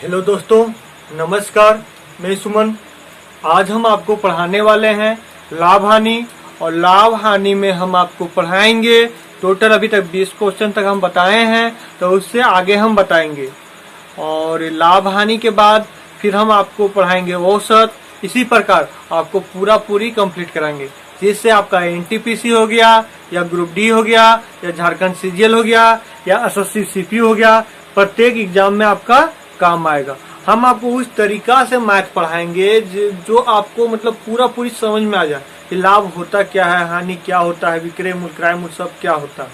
Hello दोस्तों, नमस्कार। मैं सुमन। आज हम आपको पढ़ाने वाले हैं लाभ हानि, और लाभ हानि में हम आपको पढ़ाएंगे टोटल अभी तक 20 क्वेश्चन तक हम बताए हैं, तो उससे आगे हम बताएंगे। और लाभ हानि के बाद फिर हम आपको पढ़ाएंगे औसत। इसी प्रकार आपको पूरी कंप्लीट कराएंगे, जिससे आपका एनटीपीसी हो गया, या ग्रुप डी हो गया, या झारखंड सीजीएल हो गया, या एसएससी सीपी हो गया, प्रत्येक एग्जाम में आपका काम आएगा। हम आपको उस तरीका से मैथ पढ़ाएंगे जो आपको मतलब पूरी समझ में आ जाए कि लाभ होता क्या है, हानि क्या होता है, विक्रय मूल्य, क्रय मूल्य सब क्या होता है।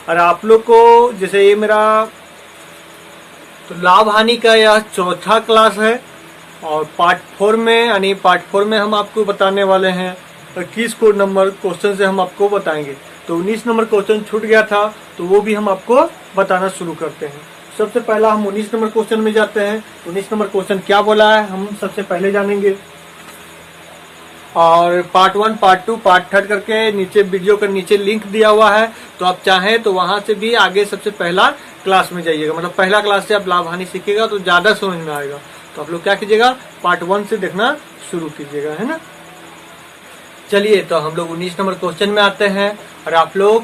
और आप लोग को जैसे ये मेरा तो लाभ हानि का यह चौथा क्लास है, और पार्ट 4 में यानी पार्ट 4 में हम आपको बताने वाले हैं 21 नंबर क्वेश्चन से हम आपको बताएंगे। तो 19 नंबर क्वेश्चन छूट गया था, तो वो भी हम आपको बताना शुरू करते हैं। सबसे पहला हम 19 नंबर क्वेश्चन में जाते हैं। 19 नंबर क्वेश्चन क्या बोला है हम सबसे पहले जानेंगे, और पार्ट 1, पार्ट 2, पार्ट 3 करके नीचे वीडियो के नीचे लिंक दिया हुआ है, तो आप चाहें तो वहां से भी आगे सबसे पहला क्लास में जाइएगा। मतलब पहला क्लास से आप लाभ हानि सीखिएगा तो ज्यादा समझ में आएगा। तो आप लोग क्या कीजिएगा, पार्ट 1 से देखना शुरू कीजिएगा, है ना। चलिए, तो हम लोग 19 नंबर क्वेश्चन में आते हैं, और आप लोग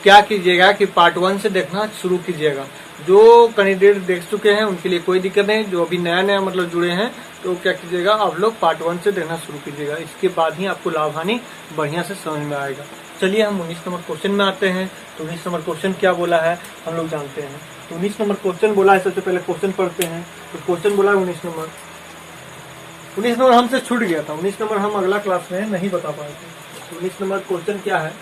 क्या कीजिएगा कि पार्ट 1 से देखना शुरू कीजिएगा। जो कैंडिडेट देख चुके हैं उनके लिए कोई दिक्कत नहीं, जो अभी नया मतलब जुड़े हैं तो क्या कीजिएगा, आप लोग पार्ट 1 से देखना शुरू कीजिएगा। इसके बाद ही आपको लाभ हानि बढ़िया से समझ में आएगा। चलिए, हम 19 नंबर क्वेश्चन में आते हैं। तो 19 नंबर क्वेश्चन क्या बोला है हम लोग जानते हैं। तो 19 नंबर क्वेश्चन बोला है, सबसे पहले क्वेश्चन पढ़ते हैं। तो क्वेश्चन बोला है 19 नंबर हमसे छूट गया था। 19 नंबर हम अगला क्लास में नहीं बता पाए थे। 19 नंबर क्वेश्चन क्या है,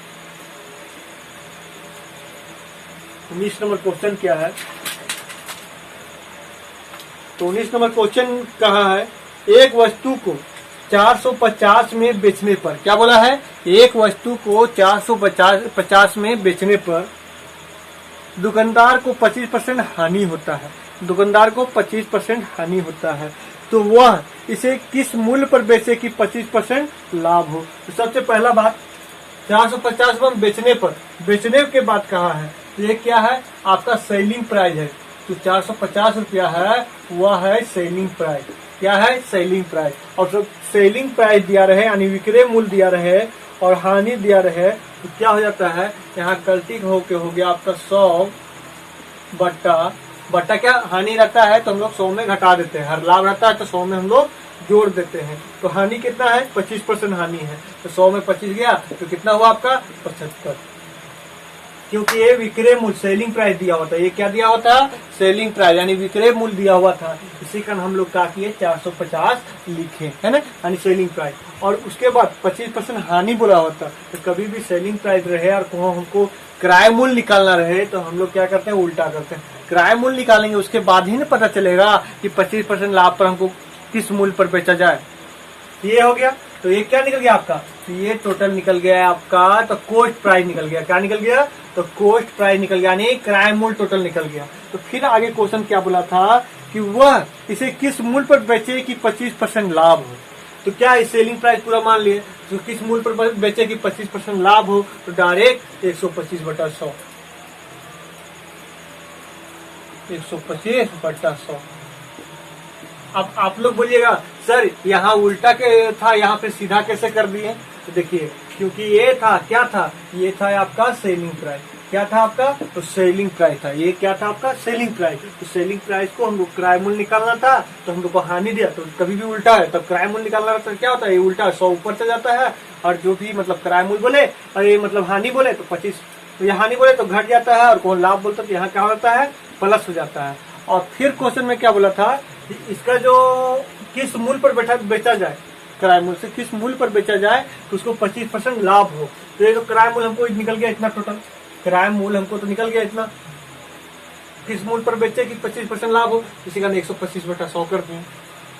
19 नंबर क्वेश्चन क्या है। तो 19 नंबर क्वेश्चन कहा है, एक वस्तु को 450 में बेचने पर, क्या बोला है, एक वस्तु को 450 में बेचने पर दुकानदार को 25% हानि होता है। दुकानदार को 25% हानि होता है, तो वह इसे किस मूल्य पर बेचे कि 25% लाभ हो। तो सबसे पहला बात, 450 में बेचने पर, बेचने के बाद कहा है, ये क्या है, आपका सेलिंग प्राइस है। तो 450 रुपया है, वह है सेलिंग प्राइस। क्या है, सेलिंग प्राइस। और जब सेलिंग प्राइस दिया रहे यानी विक्रय मूल्य दिया रहे और हानि दिया रहे, तो क्या हो जाता है, यहाँ गलती हो गया आपका 100 बट्टा क्या हानि रहता है तो हम लोग 100 में घटा देते हैं। हर लाभ रहता है तो 100 में हम लोग जोड़ देते हैं। तो हानि कितना है, 25% हानि है। तो 100 में 25 गया तो कितना हुआ आपका 75, क्योंकि ये विक्रय मूल्य सेलिंग प्राइस दिया हुआ था। ये क्या दिया हुआ था, सेलिंग प्राइस यानी विक्रय मूल्य दिया हुआ था। इसी कारण हम लोग क्या किए, 450 लिखे, है ना, यानी सेलिंग प्राइस। और उसके बाद 25% हानि बोला होता। तो कभी भी सेलिंग प्राइस रहे और हमको क्रय मूल्य निकालना रहे तो हम लोग क्या करते हैं, उल्टा करते हैं। क्रय मूल्य निकालेंगे, उसके बाद ही ना पता चलेगा कि 25% लाभ पर हमको किस मूल्य पर बेचा जाए। ये हो गया। तो ये क्या निकल गया आपका, तो ये टोटल निकल गया है आपका, तो कॉस्ट प्राइस निकल गया। क्या निकल गया, तो कॉस्ट प्राइस निकल गया, यानी क्रय मूल्य टोटल निकल गया। तो फिर आगे क्वेश्चन क्या बोला था कि वह इसे किस मूल्य पर बेचे कि 25% लाभ हो। तो क्या इस सेलिंग प्राइस पूरा मान लिए, तो किस मूल्य पर बेचे कि 25% लाभ हो, तो डायरेक्ट 125/100, 125/100। अब आप लोग बोलिएगा सर यहाँ उल्टा के था, यहाँ पे सीधा कैसे कर दिए। तो देखिए, क्योंकि ये था, क्या था, ये था आपका सेलिंग प्राइस। क्या था आपका, तो सेलिंग प्राइस था। ये क्या था आपका, सेलिंग प्राइस। तो सेलिंग प्राइस को हम लोग क्रय मूल्य निकालना था, तो हम लोग को हानि दिया। तो कभी भी उल्टा है, तब क्रय मूल्य निकालना रहता है, क्या होता है, ये उल्टा 100 ऊपर से जाता है, और जो भी मतलब क्रय मूल्य बोले और ये मतलब हानि बोले तो 25, तो ये हानि बोले तो घट जाता है, और कौन लाभ बोलता है तो यहाँ क्या होता है, प्लस हो जाता है। और फिर क्वेश्चन में क्या बोला था, इसका जो किस मूल्य पर बेचा जाए, क्रय मूल्य से किस मूल्य पर बेचा जाए तो उसको 25% लाभ हो। तो ये तो क्रय मूल्य हमको निकल गया इतना, टोटल क्रय मूल्य हमको तो निकल गया इतना, किस मूल्य पर बेचे कि 25% लाभ हो, इसी का 125/100 कर दिए,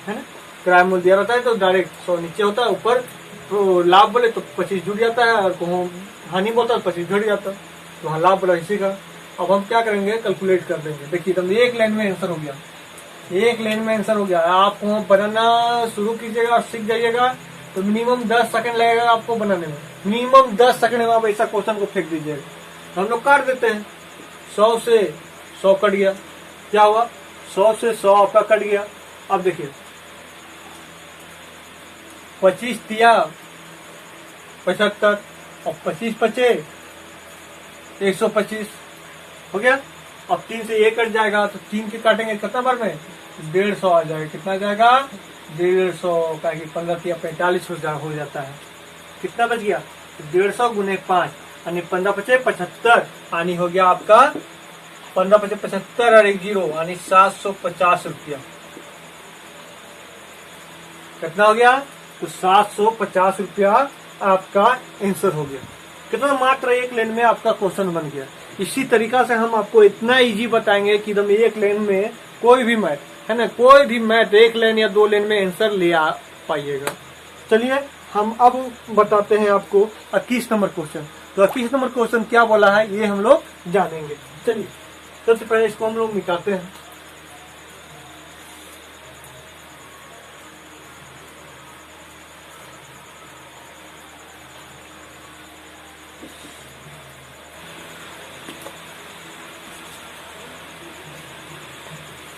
है ना। क्रय मूल्य दिया रहता है तो डायरेक्ट 100 नीचे होता है, ऊपर तो लाभ बोले तो 25 जुड़ जाता है, और हानि बोलता है 25 जुड़ जाता है, तो हाँ लाभ बोला इसी का। अब हम क्या करेंगे, कैलकुलेट कर देंगे। देखिए, तो एक लाइन में आंसर हो गया, एक लाइन में आंसर हो गया। आप बनाना शुरू कीजिएगा और सीख जाइएगा तो मिनिमम 10 सेकंड लगेगा आपको बनाने में। मिनिमम 10 सेकंड में आप ऐसा क्वेश्चन को फेंक दीजिएगा। तो हम लोग काट देते हैं, 100 से 100 कट गया, क्या हुआ, 100 से 100 आपका कट गया, अब देखिए 25 दिया 75 और 25 बचे 125 हो गया। अब 3 से ये कट जाएगा तो 3 के काटेंगे कितना बार में 150 आ जाएगा। कितना आ जाएगा 150 का 15 या 45 हो जाता है। कितना बच गया 150 गुने 5 यानी 15 बचे 75 यानी हो गया आपका 15 बचे 75 और 1 0 यानी 750 रुपया। कितना हो गया तो 750 रुपया आपका आंसर हो गया। कितना मात्र एक लाइन में आपका क्वेश्चन बन गया। इसी तरीका से हम आपको इतना इजी बताएंगे कि एकदम एक लाइन में कोई भी मैथ है ना, कोई भी मैथ एक लाइन या 2 लाइन में आंसर ले आ पाइएगा। चलिए हम अब बताते हैं आपको 21 नंबर क्वेश्चन। तो 21 नंबर क्वेश्चन क्या बोला है ये हम लोग जानेंगे। चलिए सबसे पहले इसको हम लोग निकालते हैं।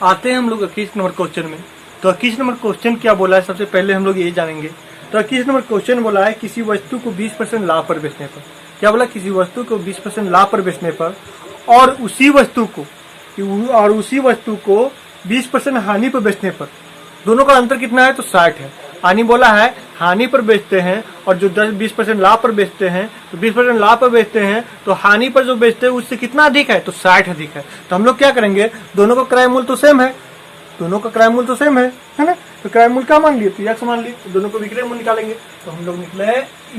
आते हैं हम लोग 21 नंबर क्वेश्चन में। तो 21 नंबर क्वेश्चन क्या बोला है सबसे पहले हम लोग ये जानेंगे। तो 21 नंबर क्वेश्चन बोला है किसी वस्तु को 20% लाभ पर बेचने पर। क्या बोला किसी वस्तु को 20% लाभ पर बेचने पर और उसी वस्तु को 20% हानि पर बेचने पर, दोनों का अंतर कितना है तो 60 है। हानि बोला है हानि पर बेचते हैं और जो 20% लाभ पर बेचते हैं तो 20% लाभ पर बेचते हैं तो हानि पर जो बेचते हैं उससे कितना अधिक है तो 60 अधिक है। तो हम लोग क्या करेंगे दोनों का क्रय मूल्य तो सेम है, दोनों का क्रय मूल्य तो सेम है ना। तो क्रय मूल्य क्या मान लिए तो यक्स मान लिए। तो दोनों को विक्रय मूल्य निकालेंगे तो हम लोग निकले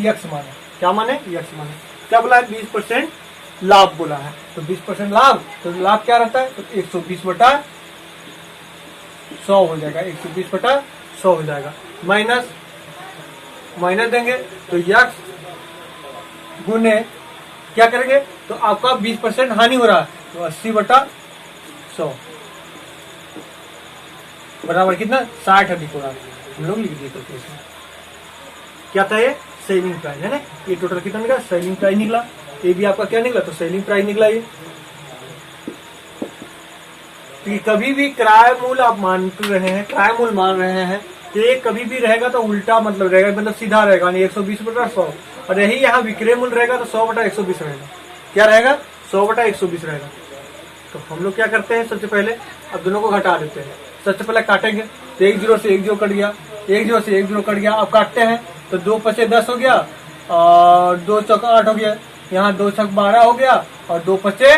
यक्स माने। क्या माने यक्स माने। क्या बोला है 20% लाभ बोला है तो 20% लाभ, तो लाभ क्या रहता है तो 120 बटा 100 हो जाएगा। 120 बटा 100 हो जाएगा। माइनस देंगे तो यक्स गुने क्या करेंगे तो आपका 20% हानि हो रहा है तो 80 बटा 100 बराबर कितना 60 अधिक हो रहा है। हम लोग लिख दिए तो क्या था ये सेलिंग प्राइस है ना। ये टोटल कितना निकला सेलिंग प्राइस निकला। ये भी आपका क्या निकला तो सेलिंग प्राइस निकला। ये तो कभी भी क्रय मूल्य आप मान रहे हैं, क्रय मूल्य मान रहे हैं तो ये कभी भी रहेगा तो उल्टा मतलब रहेगा, मतलब सीधा रहेगा नहीं 120 बटा 100। और यही यहाँ विक्रय मूल्य रहेगा तो 100 बटा 120 रहेगा। क्या रहेगा 100 बटा 120 रहेगा। तो हम लोग क्या करते हैं सबसे पहले अब दोनों को घटा देते हैं। सबसे पहले काटेंगे तो 1 0 से 1 0 कट गया, 1 0 से 1 0 कट गया। अब काटते हैं तो 2 पचे 10 हो गया और 2 चौक 8 हो गया। यहाँ 2 छक 12 हो गया और 2 पचे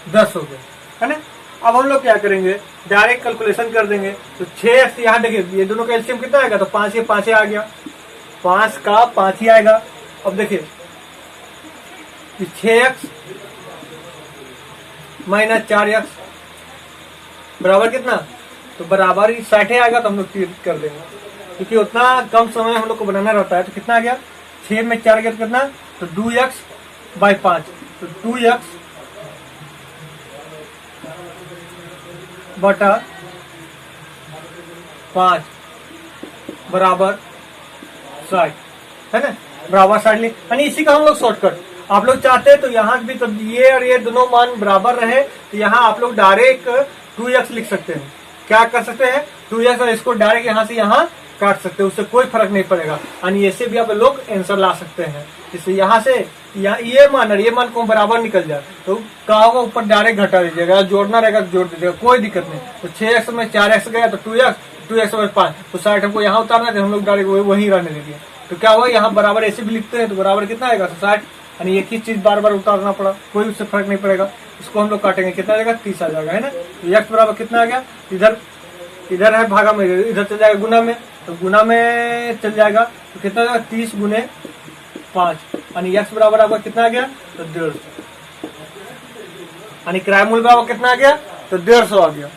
10 हो गया है ना। अब हम लोग क्या करेंगे डायरेक्ट कैलकुलेशन कर देंगे तो 6x यहाँ देखिए ये दोनों का एलसीएम कितना आएगा तो 5 ये 5 आ गया, 5 का 5 ही आएगा। अब देखिए 6x माइनस 4x बराबर कितना तो बराबर ही 60 आएगा। तो हम लोग कर देंगे क्योंकि उतना कम समय हम लोग को बनाना रहता है। तो कितना आ गया 6 में 4 गया तो कितना तो 2x बाई 5 तो 2x बटा 5 बराबर 60 है ना। बराबर 60 यानी इसी का हम लोग शॉर्टकट आप लोग चाहते हैं तो यहाँ भी तो ये और ये दोनों मान बराबर रहे तो यहाँ आप लोग डायरेक्ट 2x लिख सकते हैं। क्या कर सकते हैं 2x और इसको डायरेक्ट यहाँ से यहाँ काट सकते हैं, उससे कोई फर्क नहीं पड़ेगा। यानी ऐसे भी आप लोग आंसर ला सकते हैं। इससे यहाँ से ये मान और ये मान को बराबर निकल जाए तो क्या होगा ऊपर डायरेक्ट घटा दीजिएगा, जोड़ना रहेगा जोड़ दीजिएगा कोई दिक्कत नहीं। तो 6x में 4x गया तो 2x में 5 तो 60 हमको यहाँ उतारना है तो हम लोग डायरेक्ट वही रहने देंगे। तो क्या हुआ यहाँ बराबर ऐसे भी लिखते हैं तो बराबर कितना आएगा तो 60 यानी एक ही चीज बार बार उतारना पड़ा कोई उससे फर्क नहीं पड़ेगा। इसको हम लोग काटेंगे कितना आ जाएगा 30 आ जाएगा है ना। तो x बराबर कितना आ गया इधर है भागा में इधर चल जाएगा गुना में तो गुना में चल जाएगा तो कितना आ जाएगा 30 गुने 5 यानी x बराबर आपका कितना आ गया तो 150 यानी क्रय मूल्य बराबर कितना आ गया तो 150 आ गया।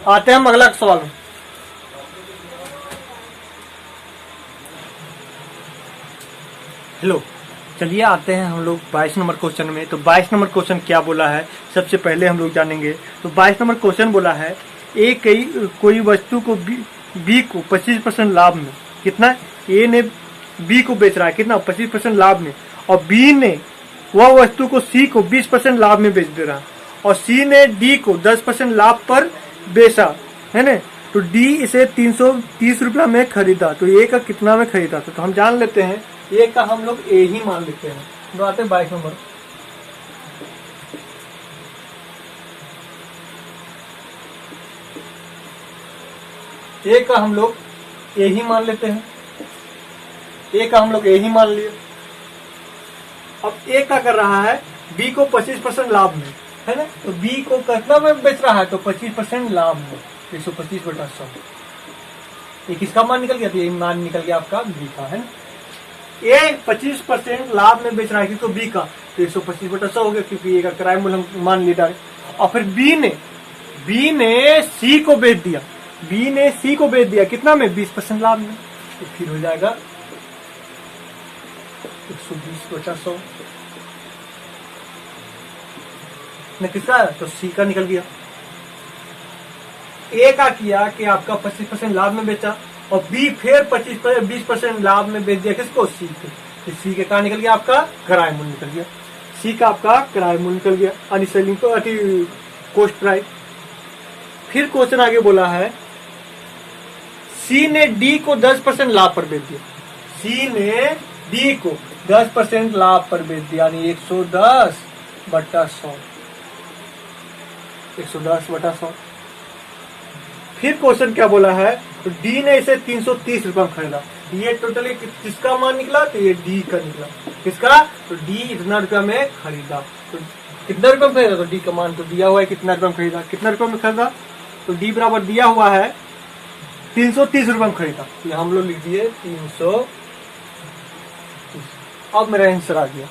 आते हैं हम अगला सवाल में। हेलो चलिए आते हैं हम लोग 22 नंबर क्वेश्चन में। तो 22 नंबर क्वेश्चन क्या बोला है सबसे पहले हम लोग जानेंगे। तो 22 नंबर क्वेश्चन बोला है कोई वस्तु को बी को 25% लाभ में कितना ए ने बी को बेच रहा है कितना 25% लाभ में और बी ने वह वस्तु को सी को 20% लाभ में बेच दे रहा और सी ने डी को 10% लाभ पर बेचा, है ना। तो डी इसे 330 रुपया में खरीदा, तो ए का कितना में खरीदा था? तो हम जान लेते हैं ए का हम लोग ए ही मान लेते हैं। तो आते हैं 22 नंबर। ए का हम लोग ए ही मान लेते हैं, ए का हम लोग ए ही मान लिए। अब ए क्या कर रहा है, बी को 25% लाभ में, है ना। तो बी को कितना में बेच रहा है? तो 25% लाभ में, 125/100। ये किसका मान निकल गया? तो ये मान निकल गया आपका बी का, है ना। ए 25% लाभ में बेच रहा है तो बी का, तो 125/100 हो गया, क्योंकि ए का किराया मूल्य हम मान लिया डायरेक्ट। और फिर बी ने सी को बेच दिया, बी ने सी को बेच दिया कितना में? 20% लाभ में, तो फिर हो जाएगा 120/100 न किसका? तो सी का निकल गया। ए का किया कि आपका 25% लाभ में बेचा और बी फिर 20% लाभ में बेच दिया किसको? सी को। तो सी के कहा निकल गया? आपका किराया मूल्य निकल गया। सी का आपका किराया मूल्य निकल गया, यानी सेलिंग कॉस्ट प्राइस। फिर क्वेश्चन आगे बोला है, सी ने डी को 10% लाभ पर बेच दिया, सी ने डी को 10% लाभ पर बेच दिया, यानी 110/100, 110/100। फिर क्वेश्चन क्या बोला है, तो डी ने इसे 330 रुपए में खरीदा। ये टोटली किसका मान निकला? तो ये डी का निकला। किसका? तो डी इतना रुपया में खरीदा। तो कितना रुपये में खरीदा? तो डी का मान तो दिया हुआ है कितना रुपये में खरीदा, कितना रुपये में खरीदा? तो डी बराबर दिया हुआ है 330 रुपए में खरीदा। तो हम लोग लिख दिए 330। अब मेरा आंसर आ गया।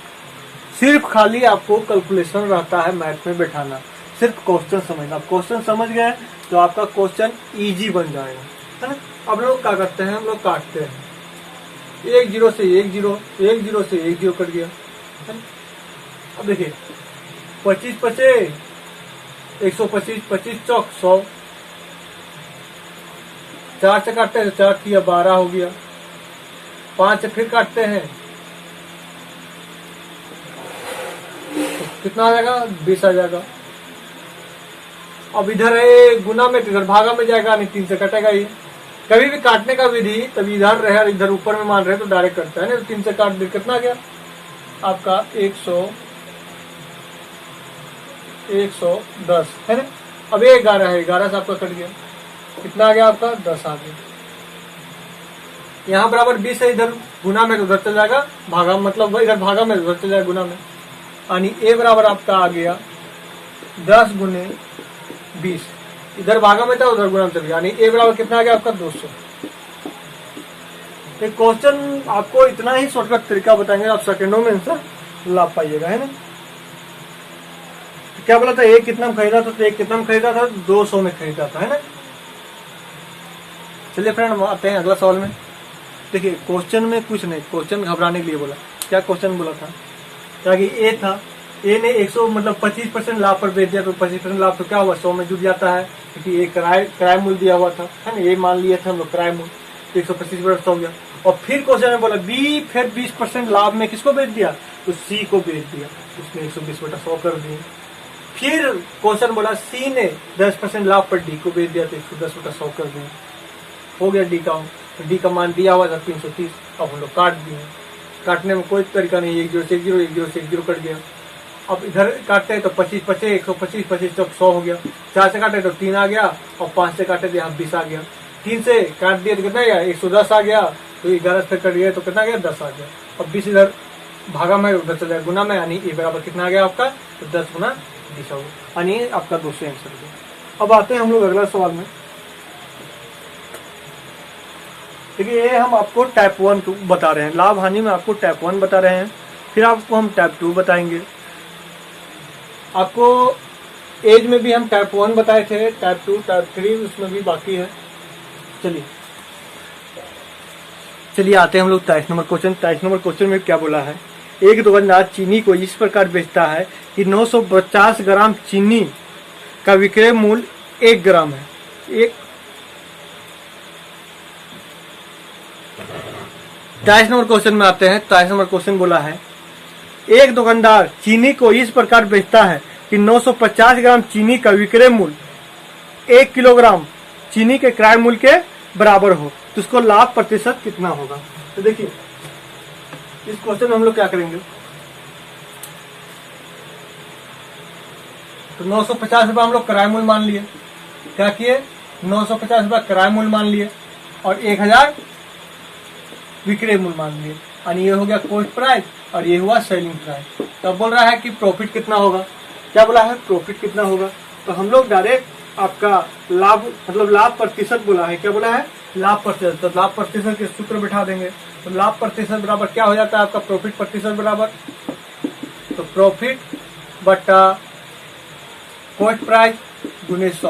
सिर्फ खाली आपको कैलकुलेशन रहता है मैथ में बैठाना, सिर्फ क्वेश्चन समझना। क्वेश्चन समझ गए तो आपका क्वेश्चन इजी बन जाएगा, है ना। अब लोग क्या करते हैं, हम लोग काटते हैं, 1 0 से 1 0, 1 0 से 1 0 कट गया, है ना। अब देखिए 25 25 125, 25 चौक 100, 4 से काटते हैं, 4 किया 12 हो गया, 5 से फिर काटते हैं तो कितना आ जाएगा? 20 आ जाएगा। अब इधर है गुना में, इधर भागा में जाएगा, नहीं 3 से कटेगा ही। कभी भी काटने का विधि तभी इधर रहे, इधर ऊपर में मान रहे तो डायरेक्ट करता है ना। 3 से काट दे, कितना आ गया आपका? 110, है ना। अब ये 11 है, 11 से आपका कट गया, कितना आ गया आपका? 10 आ गया। यहाँ बराबर 20 है, इधर गुना में तो उधर चल जाएगा भागा, मतलब इधर भागा में उधर चल जाएगा गुना में, यानी ए बराबर आपका आ गया 10 गुने 20। इधर भागा में था, उधर गुना में चल गया, यानी ए बराबर कितना आ गया आपका? 200। एक क्वेश्चन आपको इतना ही शॉर्टकट तरीका बताएंगे, आप सेकंडों में आंसर ला पाइएगा, है ना। तो क्या बोला था, एक कितना में खरीदा था? तो एक कितना में खरीदा था? 200 में खरीदा था, है ना। चलिए फ्रेंड आते हैं अगला सवाल में। देखिए क्वेश्चन में कुछ नहीं, क्वेश्चन घबराने के लिए बोला। क्या क्वेश्चन बोला था? क्या कि ए था, ए ने 100 मतलब 25% लाभ पर बेच दिया, तो 25% लाभ तो क्या हुआ? 100 में जुड़ जाता है, क्योंकि एक किराया मूल्य दिया हुआ था, है ना। ये मान लिया था हम लोग किराया मूल्य, तो 125/100 हो गया। और फिर क्वेश्चन में बोला बी फिर 20% लाभ में किसको बेच दिया? तो सी को बेच दिया, उसने 120/100 कर दिए। फिर क्वेश्चन बोला सी ने 10% लाभ पर डी को बेच दिया, तो 110/100 कर दिया, हो गया डी का। तो डी का मान दिया हुआ था 330। अब हम लोग काट दिए, काटने में कोई तरीका नहीं, 1 0 से 1 0, 1 0 से 1 0 कट गया। अब इधर काटते हैं तो 25 25 125, 25 चौक 100 हो गया। 4 से काटे तो 3 आ गया, और 5 से काटे तो यहाँ 20 आ गया। 3 से काट दिया तो कितना गया? 110 आ गया, तो 11 से कट गया तो कितना गया? 10 आ गया। और 20 इधर भागा में उधर चल जाए गुना में, यानी ए बराबर कितना आ गया आपका? तो 10 गुना 20 हो गया, यानी आपका 200 आंसर हो। अब आते हैं हम लोग अगला सवाल में। देखिए ये हम आपको टाइप 1 बता रहे हैं, लाभ हानि में आपको टाइप 1 बता रहे हैं, फिर आपको हम टाइप 2 बताएंगे। आपको एज में भी हम टाइप 1 बताए थे, टाइप 2 टाइप 3 उसमें भी बाकी है। चलिए आते हैं हम लोग 23 नंबर क्वेश्चन। 23 नंबर क्वेश्चन में क्या बोला है, एक दुकानदार चीनी को इस प्रकार बेचता है कि 950 ग्राम चीनी का विक्रय मूल्य 1 ग्राम है। 23 नंबर क्वेश्चन में आते हैं। 23 नंबर क्वेश्चन बोला है एक दुकानदार चीनी को इस प्रकार बेचता है कि 950 ग्राम चीनी का विक्रय मूल्य 1 किलोग्राम चीनी के क्रय मूल्य के बराबर हो, तो उसको लाभ प्रतिशत कितना होगा। तो देखिए इस क्वेश्चन में हम लोग क्या करेंगे, तो 950 रुपये हम लोग किराया मूल्य मान लिए, क्या किए 950 रुपये किराया मूल्य मान लिए और 1000 विक्रय मूल्य मान लिए, यानी ये हो गया कॉस्ट प्राइस और ये हुआ सेलिंग प्राइस। तो अब बोल रहा है कि प्रॉफिट कितना होगा, क्या बोला है प्रॉफिट कितना होगा, तो हम लोग डायरेक्ट आपका लाभ मतलब लाभ प्रतिशत बोला है, क्या बोला है लाभ प्रतिशत, तो लाभ प्रतिशत के सूत्र बिठा देंगे। तो लाभ प्रतिशत बराबर क्या हो जाता है आपका प्रॉफिट प्रतिशत बराबर, तो प्रॉफिट बटा कॉस्ट प्राइस गुने 100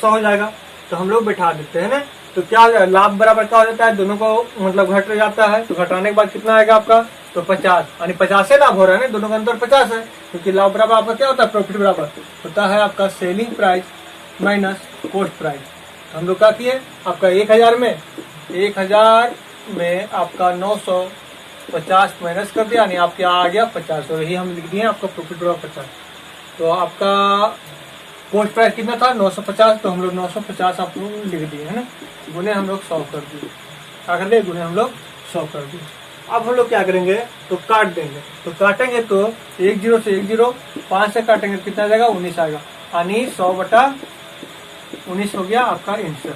हो जाएगा। तो हम लोग बैठा देते हैं ना, तो क्या लाभ बराबर क्या हो जाता है, दोनों को मतलब घट जाता है, तो घटाने के बाद कितना आएगा आपका, तो 50, यानी 50 से लाभ हो रहा है ना, दोनों का अंतर 50 है, क्योंकि लाभ बराबर आपका क्या होता है प्रॉफिट बराबर होता है आपका selling price minus cost price. हम लोग क्या किए आपका 1000 में आपका 950 माइनस कर दिया, यानी आपके आ गया 50, तो यही हम लिख दिए आपका प्रॉफिट बराबर 50। तो आपका कॉस्ट प्राइस कितना था 950, तो हम लोग 950 आप लोग लिख दिए है ना, गुने हम लोग 100 कर दिए, क्या कर दिए गुने हम लोग 100 कर दिए। अब हम लोग क्या करेंगे, तो काट देंगे, तो काटेंगे तो 1 0 से 1 0 5 से काटेंगे कितना आ जाएगा 19 आएगा, यानी 100 बटा 19 हो गया आपका आंसर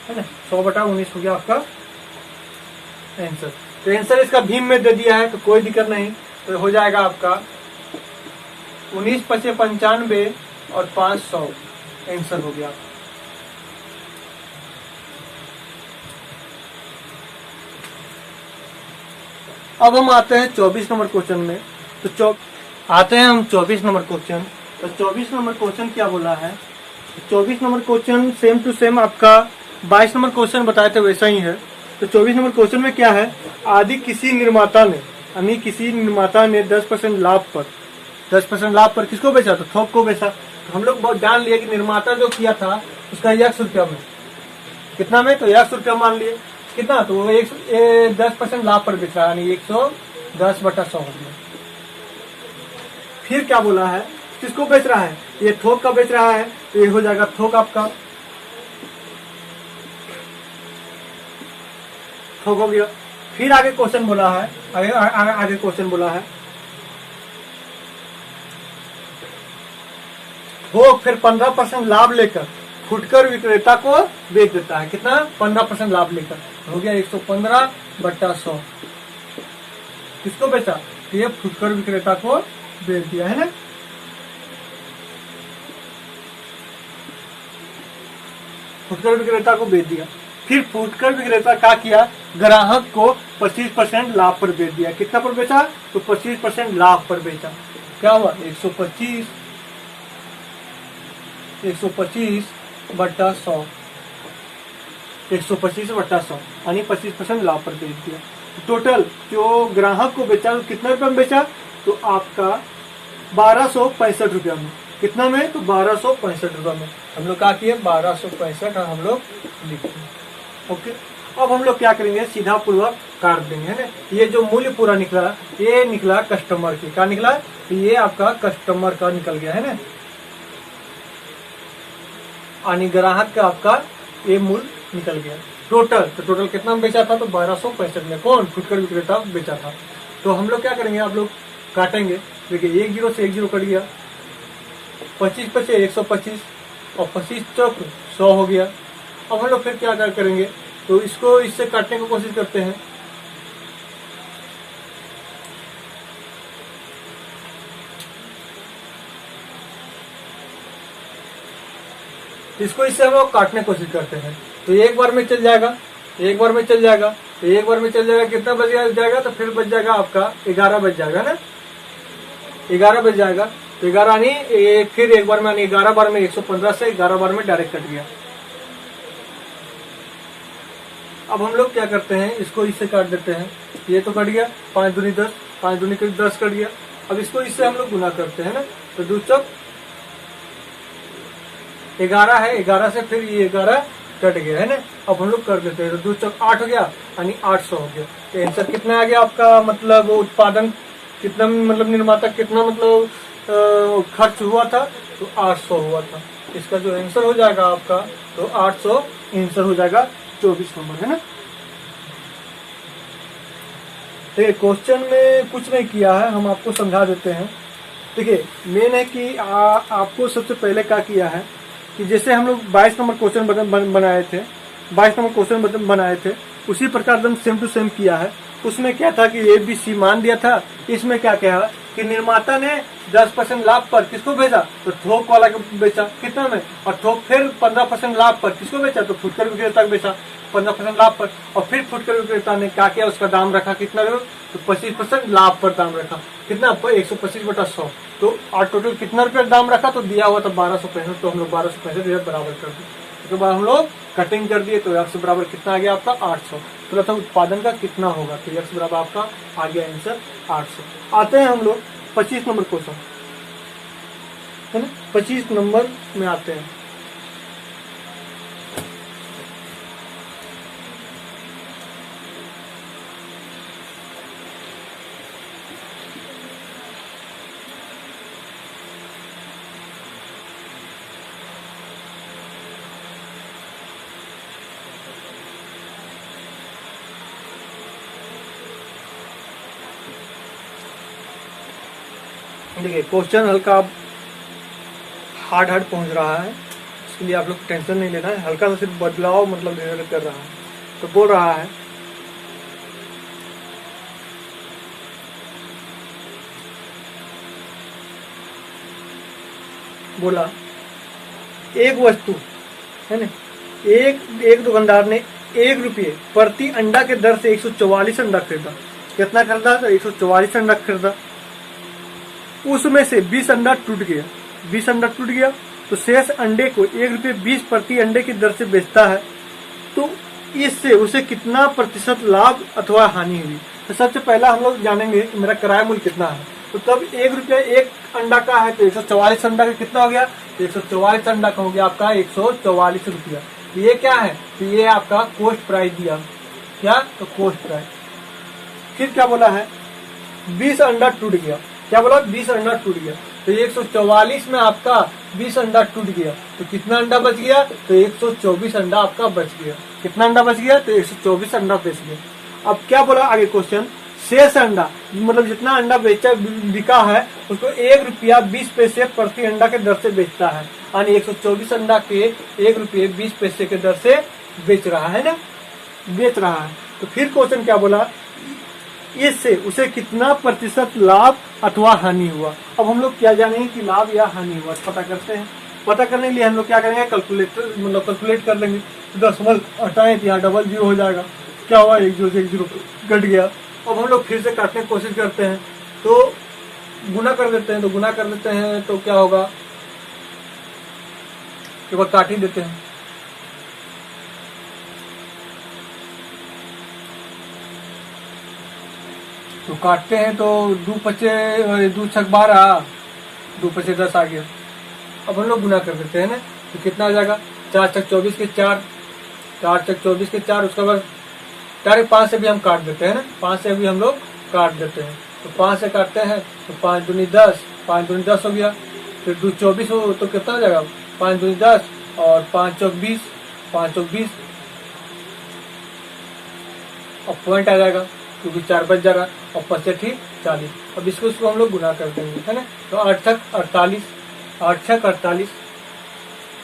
है ना, 100 बटा 19 हो गया आपका आंसर। तो आंसर इसका भीम में दे दिया है तो कोई दिक्कत नहीं, तो हो जाएगा आपका 19 × 5 = 95 और 500 आंसर हो गया। अब हम आते हैं 24 नंबर क्वेश्चन में, तो आते हैं हम 24 नंबर क्वेश्चन। तो 24 नंबर क्वेश्चन क्या बोला है, 24 number question same to same आपका 22 नंबर क्वेश्चन बताए थे वैसा ही है। तो 24 नंबर क्वेश्चन में क्या है, आदि किसी निर्माता ने 10% लाभ पर 10% लाभ पर किसको बेचा, तो थोक को बेचा। तो हम लोग बहुत जान लिए कि निर्माता जो किया था उसका 100 रुपया में, कितना में, तो 100 रुपया मान लिए, कितना, तो वो 10% लाभ पर बेच रहा है, यानी 110 बटा 100 हो गया। फिर क्या बोला है, किसको बेच रहा है, ये थोक का बेच रहा है, तो ये हो जाएगा थोक आपका, थोक हो गया। फिर आगे क्वेश्चन बोला है, आगे क्वेश्चन बोला है थोक फिर 15% लाभ लेकर फुटकर विक्रेता को बेच देता है, कितना 15% लाभ लेकर, हो गया 115 बटा 100, किसको बेचा, तो ये फुटकर विक्रेता को बेच दिया है ना। फुटकर विक्रेता को बेच दिया, फिर फुटकर विक्रेता क्या किया, ग्राहक को 25% लाभ पर बेच दिया, कितना पर बेचा, तो 25% लाभ पर बेचा, क्या हुआ 125 बटा 100, 125 बटा 100 यानी 25% लाभ पर बेच दिया। टोटल जो ग्राहक को बेचा तो कितना रुपया में बेचा, तो आपका 1265 रुपया में, कितना में, तो 1265 रुपया में। हम लोग क्या किए 1265 हम लोग लिखते हैं, ओके। अब हम लोग क्या करेंगे, सीधा पूर्वक काट देंगे है ना। ये जो मूल्य पूरा निकला, ये निकला कस्टमर की, क्या निकला, तो ये आपका कस्टमर का निकल गया है ना, यानी ग्राहक का आपका ये मूल्य निकल गया। टोटल, तो टोटल कितना में बेचा था, तो 1265 में, कौन, फुटकर विक्रेता बेचा था। तो हम लोग क्या करेंगे, आप लोग काटेंगे, देखिए 1 0 से 1 0 कट गया, 25 × 5 = 125 और 25 चौक 100 हो गया। अब हम लोग फिर क्या करेंगे, तो इसको इससे काटने की कोशिश करते हैं, इसको इससे हम लोग काटने की कोशिश करते हैं, तो एक बार में चल जाएगा, एक बार में चल जाएगा, तो एक बार में चल जाएगा, कितना बच जाएगा, तो फिर बच जाएगा आपका 11 बच जाएगा ना, 11 बच जाएगा, तो 11 नहीं, फिर एक बार में 11 बार में 115 से 11 बार में डायरेक्ट कट गया। अब हम लोग क्या करते हैं, इसको इससे काट देते हैं, ये तो कट गया, 5 दूनी 10, 5 दूनी 10 कट गया। अब इसको इससे हम लोग गुना करते हैं ना, तो 2 चौक 11 है, 11 से फिर ये 11 कट गया है ना। अब हम लोग कर देते हैं, तो 2 चौक 8 हो गया, यानी 800 हो गया। तो आंसर कितना आ गया आपका, मतलब उत्पादन कितना, मतलब निर्माता कितना मतलब खर्च हुआ था, तो 800 हुआ था। इसका जो आंसर हो जाएगा आपका, तो 800 आंसर हो जाएगा 24 नंबर, है ना। देखिए क्वेश्चन में कुछ नहीं किया है, हम आपको समझा देते हैं। देखिए मेन है कि आपको सबसे पहले क्या किया है कि जैसे हम लोग 22 नंबर क्वेश्चन बनाए थे, 22 नंबर क्वेश्चन बनाए थे, उसी प्रकार एकदम सेम टू सेम किया है। उसमें क्या था कि ABC मान दिया था। इसमें क्या कहा कि निर्माता ने 10% लाभ पर किसको भेजा, तो थोक वाला को बेचा कितना में, और थोक फिर 15% लाभ पर किसको बेचा, तो फुटकर विक्रेता को बेचा 15% लाभ पर, और फिर फुटकर विक्रेता ने क्या किया, उसका दाम रखा कितना, तो 25% लाभ पर दाम रखा कितना, 125/100। तो और टोटल कितना रुपया दाम रखा, तो दिया हुआ था 1265। तो हम लोग 1265 बराबर कर दिए। उसके बाद हम लोग कटिंग कर दिए, तो x बराबर कितना आ गया आपका 800। तो था उत्पादन का कितना होगा, तो x बराबर आपका आ गया आंसर 800। आते हैं हम लोग 25 नंबर क्वेश्चन, है ना। 25 नंबर में आते हैं। देखिए क्वेश्चन हल्का हार्ड पहुंच रहा है, इसके लिए आप लोग टेंशन नहीं लेना है। हल्का सा सिर्फ बदलाव मतलब धीरे कर रहा है। तो बोल रहा है बोला एक वस्तु है ना, एक दुकानदार ने 1 रुपये प्रति अंडा के दर से 144 अंडा खरीदा। कितना खरीदा, तो 144 अंडा खरीदा। उसमें से 20 अंडा टूट गया, 20 अंडा टूट गया, तो शेष अंडे को 1 रुपये 20 प्रति अंडे की दर से बेचता है। तो इससे उसे कितना प्रतिशत लाभ अथवा हानि हुई। तो सबसे पहला हम लोग जानेंगे कि मेरा किराया मूल्य कितना है। तो तब 1 रुपया 1 अंडा का है, तो 144 अंडा का कितना हो गया, तो 144 अंडा का हो गया आपका 144 रुपया। ये क्या है, तो ये आपका कॉस्ट प्राइस दिया, क्या, तो कॉस्ट प्राइस। फिर क्या बोला है, 20 अंडा टूट गया। क्या बोला, 20 अंडा टूट गया। तो 144 में आपका 20 अंडा टूट गया, तो कितना अंडा बच गया, तो 124 अंडा आपका बच गया। कितना अंडा बच गया, तो 124 अंडा बच गया। अब क्या बोला आगे क्वेश्चन, शेष अंडा मतलब जितना अंडा बेचा बिका है उसको 1 रुपया 20 पैसे प्रति अंडा के दर से बेचता है, यानी 124 अंडा के 1 रुपये 20 पैसे के दर से बेच रहा है ना, बेच रहा है। तो फिर क्वेश्चन क्या बोला, इससे उसे कितना प्रतिशत लाभ अथवा हानि हुआ। अब हम लोग क्या जानेंगे कि लाभ या हानि हुआ, पता करते हैं। पता करने के लिए हम लोग क्या करेंगे, कैलकुलेटर मतलब कैलकुलेट कर लेंगे। 10 हटाएं तो यहाँ डबल 0 हो जाएगा, क्या हुआ 1 0 से 1 0 कट गया। अब हम लोग फिर से काटने की कोशिश करते हैं, तो गुना कर देते हैं। तो गुना कर देते हैं तो क्या होगा, कि वह काट ही देते हैं। तो काटते हैं तो 2 पचे 2 छक 12, 2 पचे 10 आ गया। अब हम लोग गुना कर देते हैं ना, तो कितना आ जाएगा, 4 छक 24 के 4, 4 छक 24 के 4। उसके बाद डायरेक्ट 5 से भी हम काट देते हैं ना, 5 से भी हम लोग काट देते हैं। तो 5 से काटते हैं तो 5 दूनी 10, 5 दूनी 10 हो गया। फिर 2 24 हो तो कितना हो जाएगा, 5 दूनी 10 और 5 चौक 20, 5 चौक 20 और पॉइंट आ जाएगा क्योंकि 4 बच जाएगा और 25 40। अब इसको हम लोग गुना कर देंगे, है ना। तो 8 छक 48, 8 छक 48,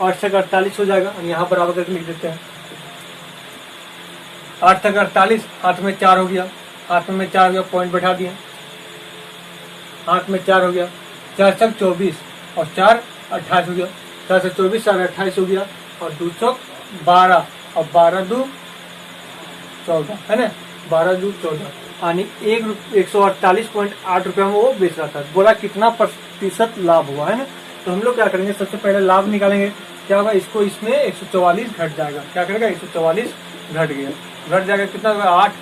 8 छक 48 हो जाएगा। और यहाँ बराबर करके लिख देते हैं, 8 छक 48, हाथ में 4 हो गया, हाथ में 4 हो गया, पॉइंट बैठा दिए, हाथ में 4 हो गया। 4 छक 24 और 4 28 हो गया, 4 से 24 4 28 हो गया। और 2 चौक 12 और 12 2 14, है ना, 12 2 14, यानी 148.8 रुपया में वो बेच रहा था। बोला कितना प्रतिशत लाभ हुआ, है ना। तो हम लोग क्या करेंगे, सबसे पहले लाभ निकालेंगे। क्या होगा, इसको इसमें 144 घट जाएगा। क्या करेगा, 144 घट गया, घट जाएगा कितना होगा, 8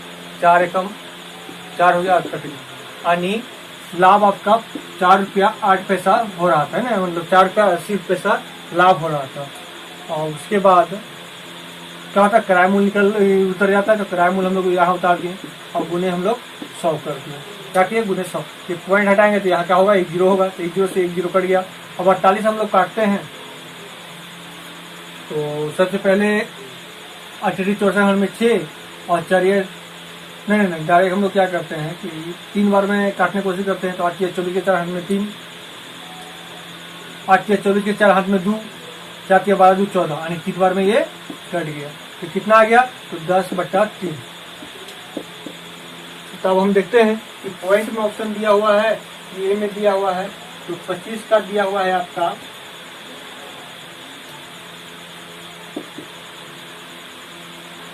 4 एकम 4 हो गया, 8 कट गया। यानी लाभ आपका 4 रुपया 8 पैसा हो रहा था, है ना, मतलब 4 रुपया 80 पैसा लाभ हो रहा था। और उसके बाद क्या होता है, किराया मूल उतर जाता है, तो किराया मूल हम लोग यहाँ उतार दिए और गुने हम लोग 100 कर दिए। क्या किए, गुने 100। ये पॉइंट हटाएंगे तो यहाँ क्या होगा, 1 0 होगा, तो 1 0 से 1 0 कट गया। अब 48 हम लोग काटते हैं। तो सबसे पहले 48 64 में 6 और 4 नहीं डायरेक्ट हम लोग क्या करते हैं कि 3 बार में काटने की कोशिश करते हैं। तो 8 24 के 4 हाथ में 3, 8 24 के 4 हाथ में 2, 4 12 2 14, यानी 3 बार में ये कट गया। तो कितना आ गया, तो 10/3। तब हम देखते हैं कि पॉइंट में ऑप्शन दिया हुआ है, ए में दिया हुआ है, तो 25 का दिया हुआ है आपका।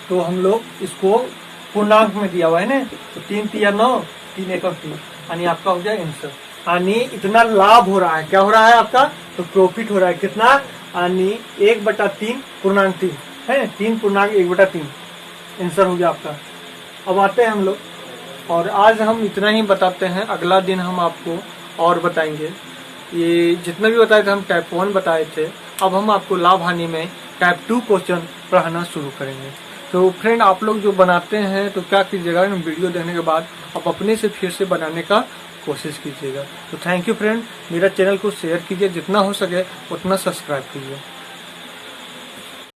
तो हम लोग इसको पूर्णांक में दिया हुआ है ना, तो 3 3 9, 3 1 3, यानी आपका हो जाए आंसर। यानी इतना लाभ हो रहा है, क्या हो रहा है आपका, तो प्रॉफिट हो रहा है कितना, यानी 1/3 पूर्णांक 3 है, 3 पूर्णांक 1/3 आंसर हो गया आपका। अब आते हैं हम लोग, और आज हम इतना ही बताते हैं, अगला दिन हम आपको और बताएंगे। ये जितना भी बताए थे हम टाइप 1 बताए थे, अब हम आपको लाभ हानि में टाइप 2 क्वेश्चन पढ़ाना शुरू करेंगे। तो फ्रेंड आप लोग जो बनाते हैं तो क्या कीजिएगा, वीडियो देखने के बाद आप अपने से फिर से बनाने का कोशिश कीजिएगा। तो थैंक यू फ्रेंड, मेरा चैनल को शेयर कीजिए, जितना हो सके उतना सब्सक्राइब कीजिए।